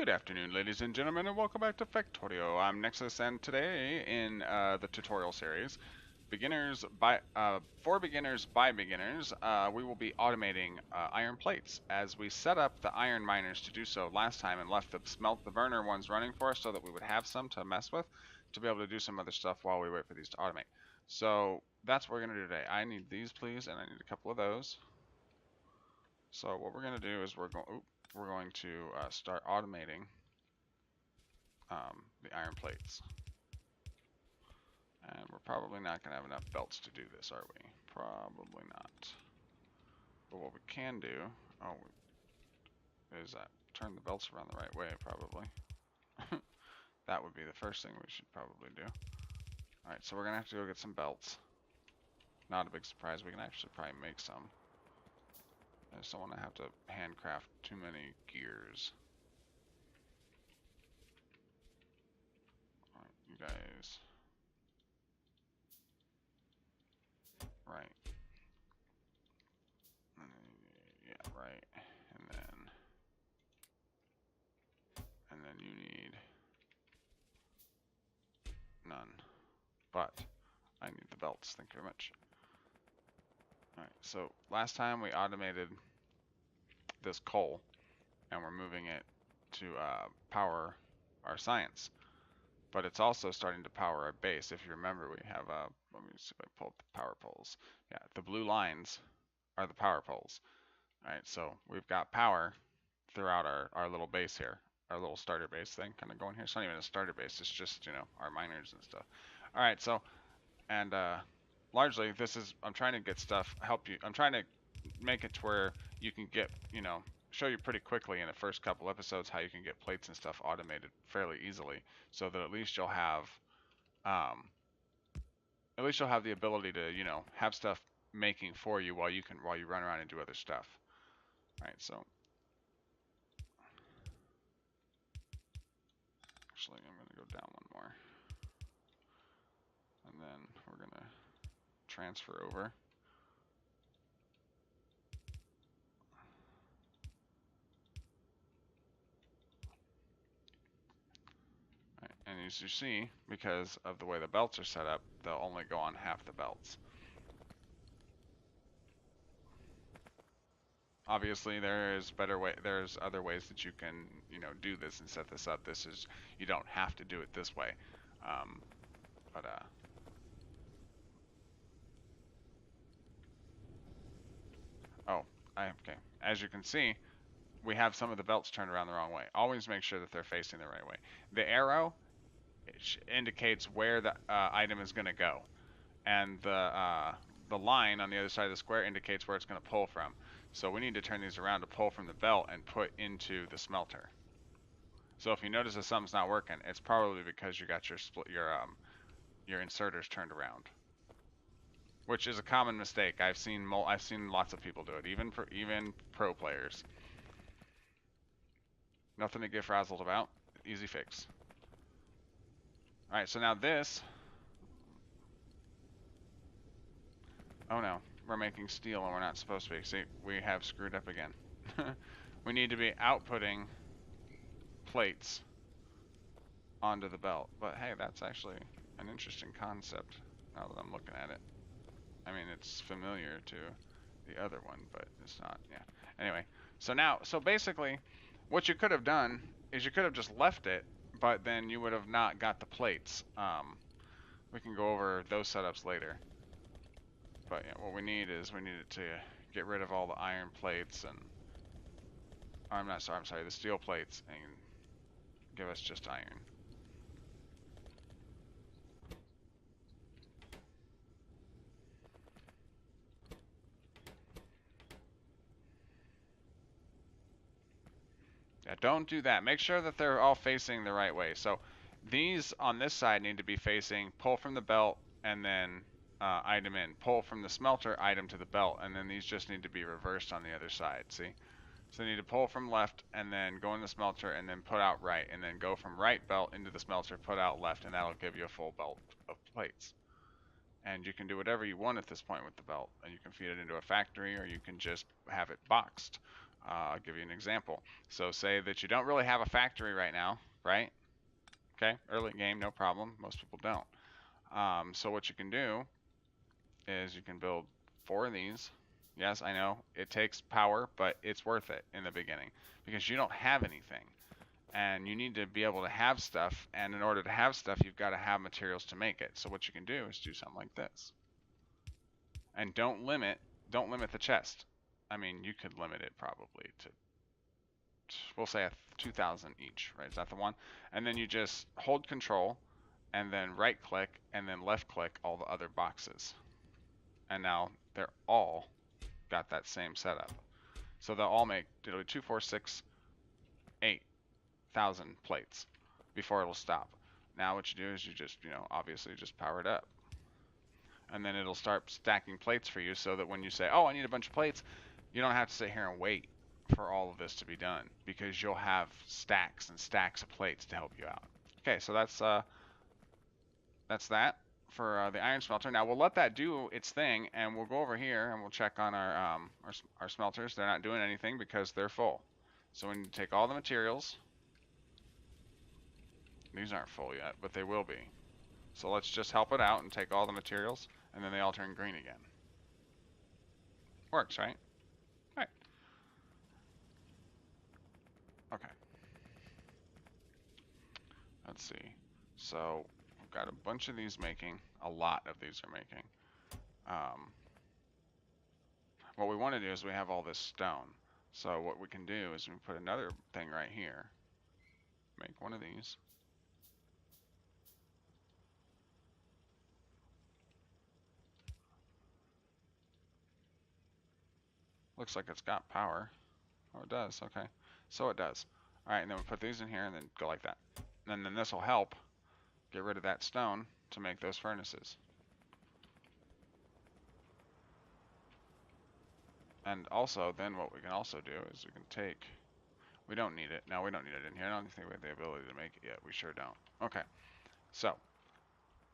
Good afternoon, ladies and gentlemen, and welcome back to Factorio. I'm Nexxus, and today in the tutorial series, for beginners by beginners, we will be automating iron plates as we set up the iron miners to do so last time and left the burner ones running for us so that we would have some to mess with to be able to do some other stuff while we wait for these to automate. So that's what we're going to do today. I need these, please, and I need a couple of those. So what we're going to do is we're going to start automating the iron plates. And we're probably not going to have enough belts to do this, are we? Probably not. But what we can do, is turn the belts around the right way, probably. That would be the first thing we should probably do. Alright, so we're going to have to go get some belts. Not a big surprise, we can actually probably make some. I just don't want to have to handcraft too many gears. Alright, you guys. Right. Yeah, right. And then you need none. But I need the belts. Thank you very much. Alright, so last time we automated this coal, and we're moving it to power our science. But it's also starting to power our base. If you remember, we have, let me see if I pull up the power poles. Yeah, the blue lines are the power poles. Alright, so we've got power throughout our little base here. Our little starter base thing kind of going here. It's not even a starter base, it's just, our miners and stuff. Alright, so, and largely this is, I'm trying to get stuff, I'm trying to make it to where you can get, show you pretty quickly in the first couple episodes how you can get plates and stuff automated fairly easily, so that at least you'll have the ability to, have stuff making for you while you run around and do other stuff. Alright, so actually I'm going to go down one more. And then we're going to transfer over. Right, and as you see, because of the way the belts are set up, they'll only go on half the belts. Obviously, there's other ways that you can, do this and set this up. You don't have to do it this way. Okay. As you can see, we have some of the belts turned around the wrong way. Always make sure that they're facing the right way. The arrow indicates where the item is going to go, and the line on the other side of the square indicates where it's going to pull from. So we need to turn these around to pull from the belt and put into the smelter. So if you notice that something's not working, it's probably because you got your inserters turned around, which is a common mistake. I've seen lots of people do it, even pro players. Nothing to get frazzled about. Easy fix. Alright, so now this... Oh no, we're making steel and we're not supposed to be. See, we have screwed up again. We need to be outputting plates onto the belt. But hey, that's actually an interesting concept now that I'm looking at it. I mean, it's familiar to the other one, but it's not, yeah. Anyway, so basically, what you could have done is you could have just left it, but then you would have not got the plates. We can go over those setups later. But yeah, what we need it to get rid of all the iron plates and... I'm sorry, the steel plates, and give us just iron. Yeah, don't do that. Make sure that they're all facing the right way. So these on this side need to be facing pull from the belt and then item in. Pull from the smelter, item to the belt, and then these just need to be reversed on the other side, see? So they need to pull from left and then go in the smelter and then put out right, and then go from right belt into the smelter, put out left, and that'll give you a full belt of plates. And you can do whatever you want at this point with the belt, and you can feed it into a factory or you can just have it boxed. I'll give you an example. So say that you don't really have a factory right now, right? Okay, early game, no problem. Most people don't. So what you can do is you can build 4 of these. Yes, I know it takes power, but it's worth it in the beginning because you don't have anything and you need to be able to have stuff. And in order to have stuff, you've got to have materials to make it. So what you can do is do something like this. And don't limit the chest. I mean, you could limit it probably to, we'll say 2,000 each, right? Is that the one? And then you just hold control and then right click and then left click all the other boxes. And now they're all got that same setup. So they'll all make, it'll be 2, 4, 6, 8,000 plates before it'll stop. Now what you do is you just, obviously just power it up. And then it'll start stacking plates for you so that when you say, oh, I need a bunch of plates, you don't have to sit here and wait for all of this to be done because you'll have stacks and stacks of plates to help you out. Okay, so that's that for the iron smelter. Now we'll let that do its thing, and we'll go over here and we'll check on our smelters. They're not doing anything because they're full. So we need to take all the materials. These aren't full yet, but they will be. So let's just help it out and take all the materials, and then they all turn green again. Works, right? Right. Okay. Let's see. So we've got a bunch of these making. A lot of these are making. What we want to do is we have all this stone. So what we can do is we put another thing right here. Make one of these. Looks like it's got power. Oh, it does. Okay. So it does. All right, and then we put these in here and then go like that. And then this will help get rid of that stone to make those furnaces. And also, then what we can also do is we can take, we don't need it. No, we don't need it in here. I don't think we have the ability to make it yet. We sure don't. Okay. So,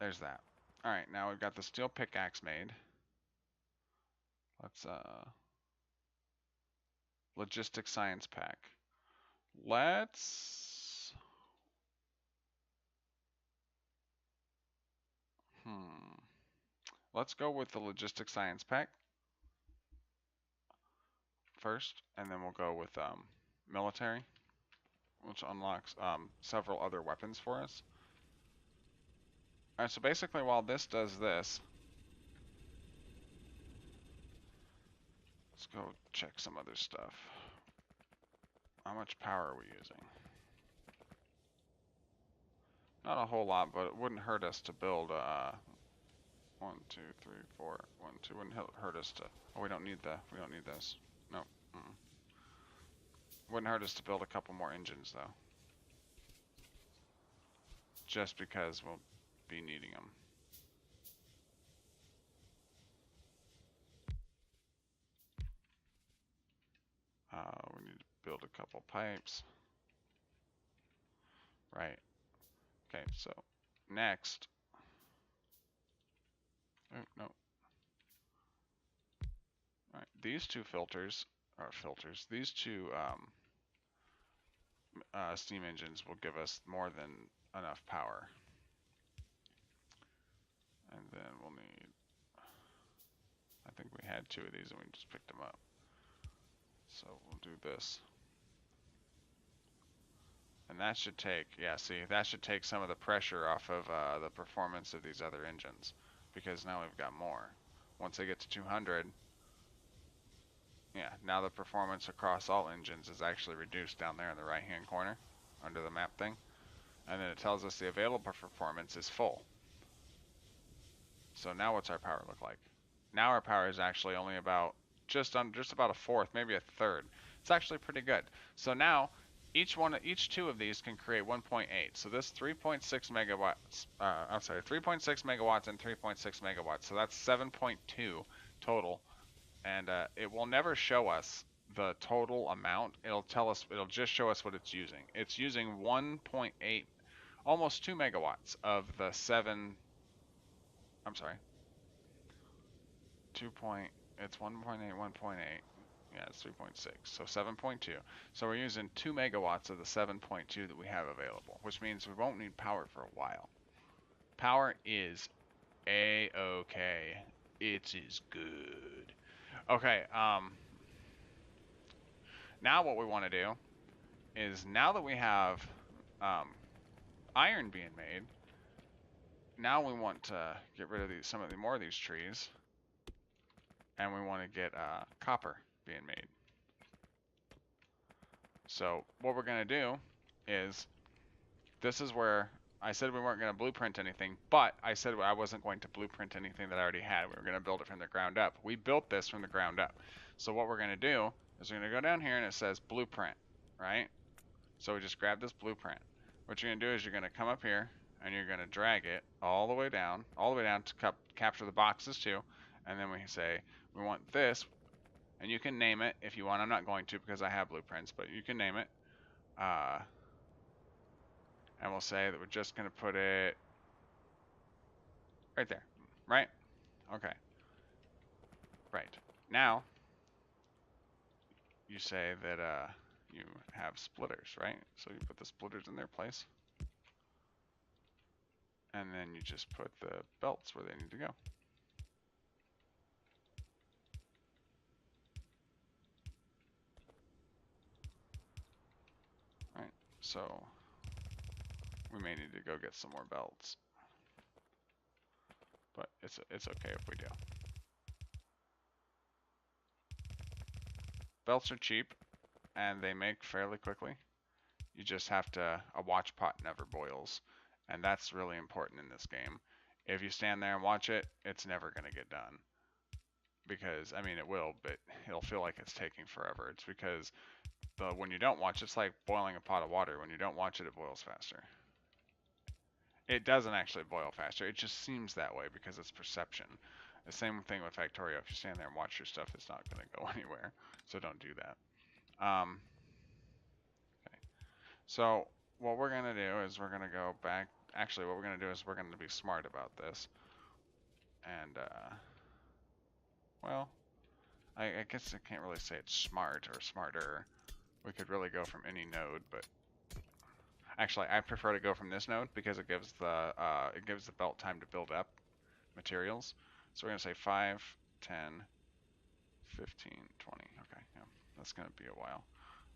there's that. All right, now we've got the steel pickaxe made. Let's, logistic science pack. Let's, let's go with the logistic science pack first, and then we'll go with military, which unlocks several other weapons for us. All right, so basically while this does this, let's go check some other stuff. How much power are we using? Not a whole lot, but it wouldn't hurt us to build 1, 2, 3, 4, 1, 2. Wouldn't hurt us to. Oh, we don't need this. No. Wouldn't hurt us to build a couple more engines though. Just because we'll be needing them. We need to build a couple pipes. Right. Okay, so next. Oh, no. Alright, these two these two steam engines will give us more than enough power. And then we'll need, I think we had 2 of these and we just picked them up. So we'll do this. And that should take, yeah, see, that should take some of the pressure off of the performance of these other engines. Because now we've got more. Once they get to 200, yeah, now the performance across all engines is actually reduced down there in the right-hand corner under the map thing. And then it tells us the available performance is full. So now what's our power look like? Now our power is actually only about just about a fourth, maybe a third. It's actually pretty good. So now each 2 of these can create 1.8. So this 3.6 megawatts, 3.6 megawatts and 3.6 megawatts. So that's 7.2 total. And it will never show us the total amount. It'll just show us what it's using. It's using 1.8, almost 2 megawatts of the 7, I'm sorry, it's 1.8, 1.8. Yeah, it's 3.6. So 7.2. So we're using 2 megawatts of the 7.2 that we have available, which means we won't need power for a while. Power is a-okay. It is good. Okay, now what we want to do is, now that we have iron being made, now we want to get rid of more of these trees, and we want to get copper being made. So what we're going to do is, this is where I said we weren't going to blueprint anything, but I said I wasn't going to blueprint anything that I already had. We were going to build it from the ground up. We built this from the ground up. So what we're going to do is we're going to go down here and it says blueprint, right? So we just grab this blueprint. What you're going to do is you're going to come up here and you're going to drag it all the way down to capture the boxes too. And then we say we want this, and you can name it if you want. I'm not going to because I have blueprints, but you can name it. And we'll say that we're just going to put it right there, right? Okay. Right. Now, you say that you have splitters, right? So you put the splitters in their place. And then you just put the belts where they need to go. Right. So we may need to go get some more belts. But it's okay if we do. Belts are cheap, and they make fairly quickly. You just have to, a watch pot never boils, and that's really important in this game. If you stand there and watch it, it's never going to get done. Because, I mean, it will, but it'll feel like it's taking forever. It's because when you don't watch, it's like boiling a pot of water. When you don't watch it, it boils faster. It doesn't actually boil faster. It just seems that way because it's perception. The same thing with Factorio. If you stand there and watch your stuff, it's not going to go anywhere. So don't do that. Okay. So what we're going to do is we're going to go back. Actually, what we're going to do is we're going to be smart about this. And, well, I guess I can't really say it's smart or smarter. We could really go from any node, but actually I prefer to go from this node because it gives the belt time to build up materials. So we're going to say 5, 10, 15, 20. Okay, yeah, that's going to be a while.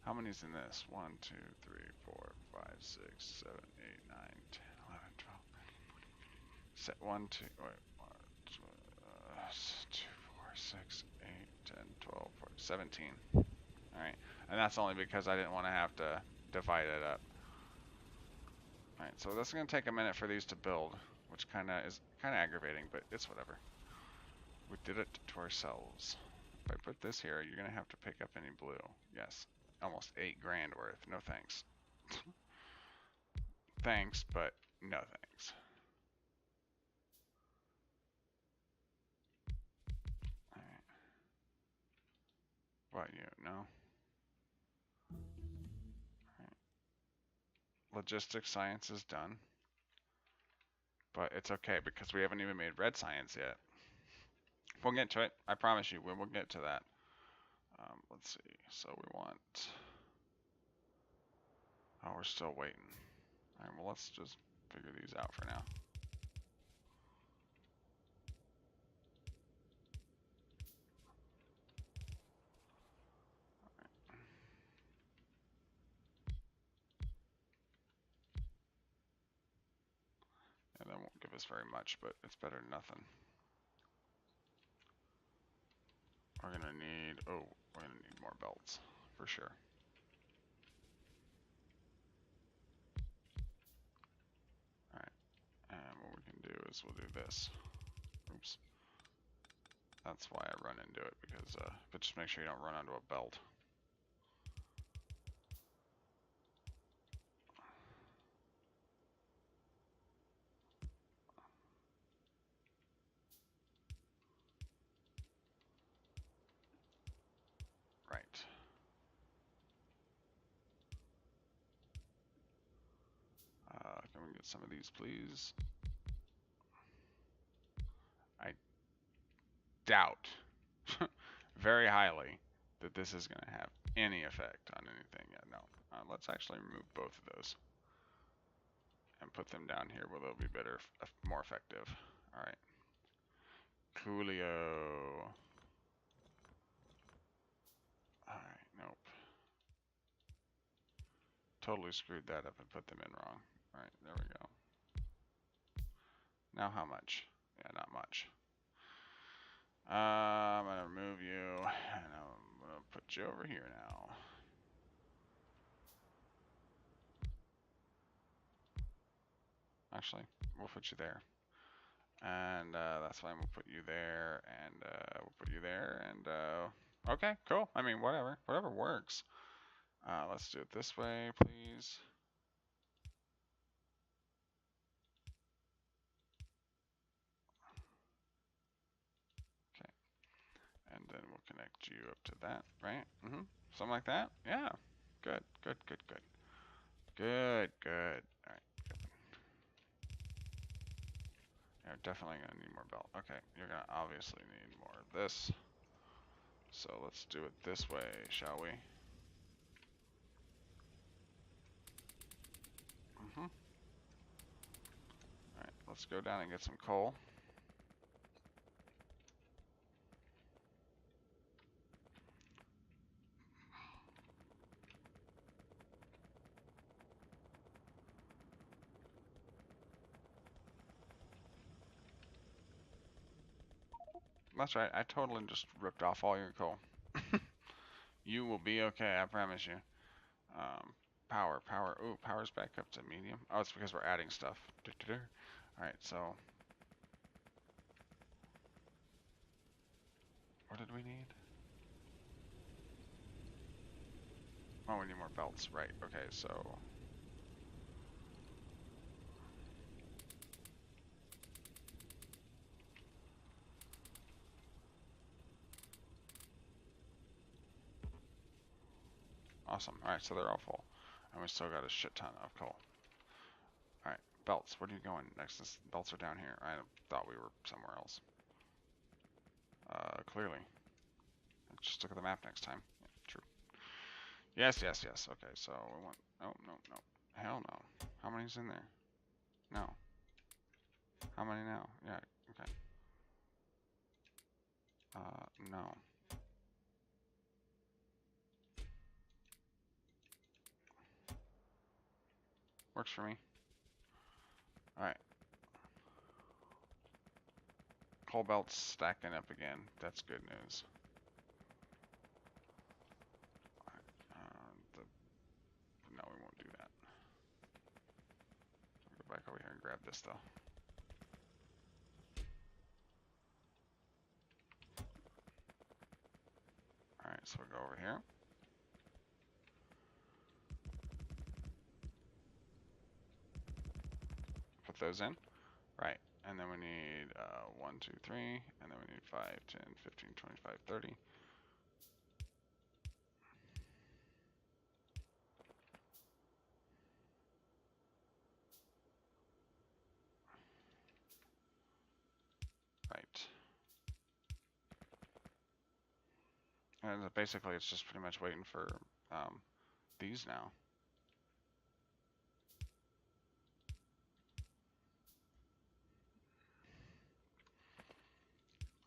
How many's in this? 1, 2, 3, 4, 5, 6, 7, 8, 9, 10, 11, 12. Set 1, 2, wait, 1, 2, 4, 6, 8, 10, 12, 14, 17. Alright, and that's only because I didn't want to have to divide it up. Alright, so this is going to take a minute for these to build, which is kind of aggravating, but it's whatever. We did it to ourselves. If I put this here, you're going to have to pick up any blue. Yes, almost 8 grand worth. No thanks. Thanks, but no thanks. Alright. What, you? No? Alright. Logistics science is done. But it's okay because we haven't even made red science yet. We'll get to it. I promise you, we will get to that. Let's see. So we want... Oh, we're still waiting. Alright, well, let's just figure these out for now. And that won't give us very much, but it's better than nothing. We're gonna need... Oh, we're gonna need more belts. For sure. Alright. And what we can do is we'll do this. Oops. That's why I run into it, because, but just make sure you don't run onto a belt. Right. Can we get some of these, please? I doubt very highly that this is going to have any effect on anything. Yeah, no. Let's actually remove both of those and put them down here where they'll be better, more effective. All right. Coolio. All right, nope. Totally screwed that up and put them in wrong. All right, there we go. Now how much? Yeah, not much. I'm gonna remove you, and I'm gonna put you over here now. Actually, we'll put you there. And that's fine, we'll put you there, and we'll put you there, and okay, cool. I mean, whatever works. Let's do it this way, please. Okay, and then we'll connect you up to that, right? Something like that. Yeah. Good. Good. Good. Good. Good. Good. All right. You're definitely gonna need more belt. Okay, you're gonna obviously need more of this. So let's do it this way, shall we? Alright, let's go down and get some coal. That's right, I totally just ripped off all your coal. You will be okay, I promise you. Power. Ooh, power's back up to medium. Oh, it's because we're adding stuff. Alright, so what did we need? Oh, we need more belts, right. Okay, so awesome. Alright, so they're all full. And we still got a shit ton of coal. Alright, belts. Where are you going? Nexxus, belts are down here. I thought we were somewhere else. Clearly. Just look at the map next time. Yeah, true. Yes. Okay, so we want... Oh, no. Hell no. How many's in there? No. How many now? Yeah, okay. No. Works for me. Alright. Coal belt's stacking up again. That's good news. No, we won't do that. Go back over here and grab this, though. Alright, so we'll go over here. Put those in. Right. And then we need 1, 2, 3. And then we need 5, 10, 15, 25, 30. Right. And basically it's just pretty much waiting for these now.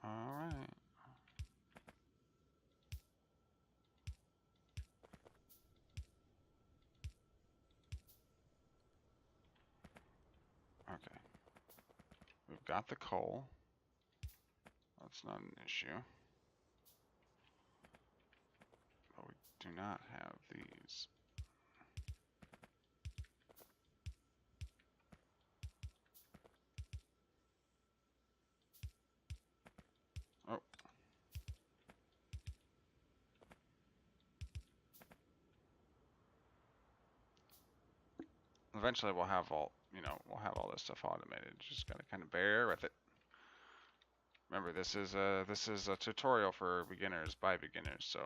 Alright. Okay. We've got the coal. That's not an issue. But we do not have these. Oh. Eventually we'll have all, we'll have all this stuff automated. Just gotta kind of bear with it. Remember, this is a tutorial for beginners by beginners, so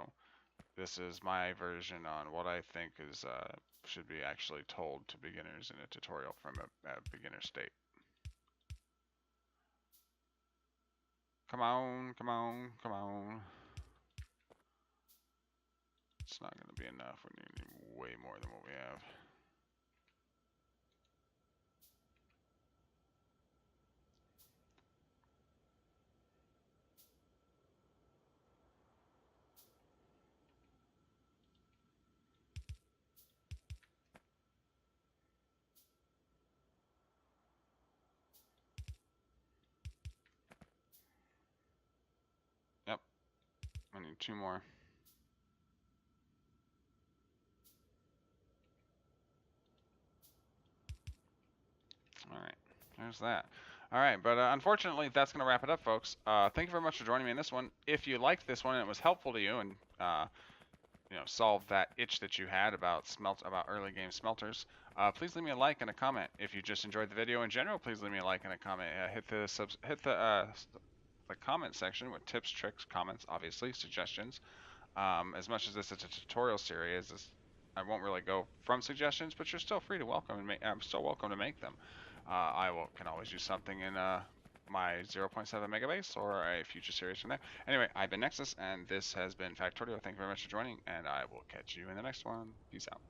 this is my version on what I think is should be actually told to beginners in a tutorial from a beginner state. Come on. It's not going to be enough. We need way more than what we have. Yep, I need 2 more. All right, there's that. All right, but unfortunately, that's going to wrap it up, folks. Thank you very much for joining me in this one. If you liked this one and it was helpful to you and solved that itch that you had about early game smelters, please leave me a like and a comment. If you just enjoyed the video in general, please leave me a like and a comment. Hit the comment section with tips, tricks, comments, obviously suggestions. As much as this is a tutorial series, I won't really go from suggestions, but you're still free to welcome and I'm still welcome to make them. Can always use something in my 0.7 megabase or a future series from there. Anyway, I've been Nexxus, and this has been Factorio. Thank you very much for joining, and I will catch you in the next one. Peace out.